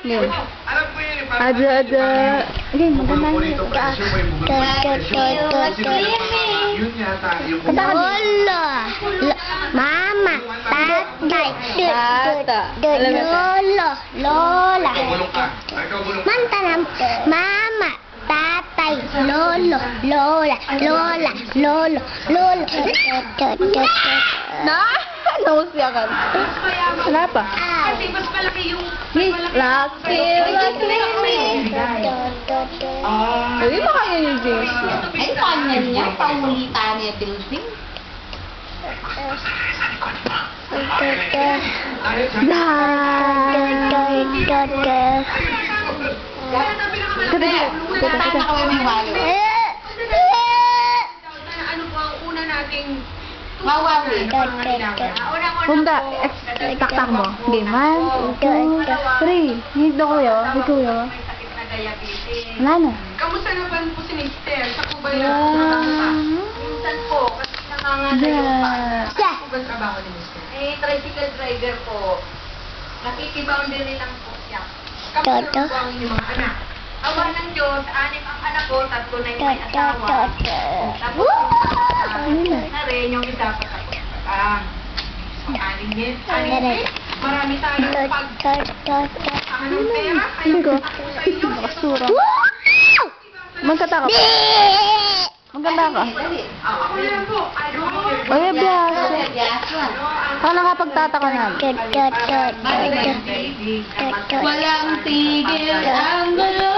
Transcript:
Game. Ada. Game, maganda yun. Lolo, mama, tatay, lolo, lola. Mantanam, mama, tatay, lolo, lola, lola, lolo, lolo. Na? Nausya ka. Wala pa. Kasi mas malaki yung... Lucky me. Hindi ba kaya yung James? Ay, kanya niya. Pangulitan niya building. Tama ko yung walo. Ano po ang una nating... Mawawi. Punta, taktak mo. Game, 1, 2, 3. Dito kuya, dito kuya. Wala na. Kamusta naman po si Mister? Sa po ba yung minsan po, kasi nangangalayo pa. Sa po ba ang trabaho ni Mister? Tricycle driver po. Nakikiboundary lang po siya. Kamusta po ang inyong mga anak? Awa ng Diyos, 6 ang anak ko, 3 na yung may asawa. Tapos, na rin yung isa patapos pa. Aling din. Marami tayong pag-ahan ng pera. Kaya Ko. ako sa inyo. Basura. Magkata ka. Maganda ka. Ako na lang po. Ay, biyaso. Ako nakapagtataka na. Walang tigil ang gulo.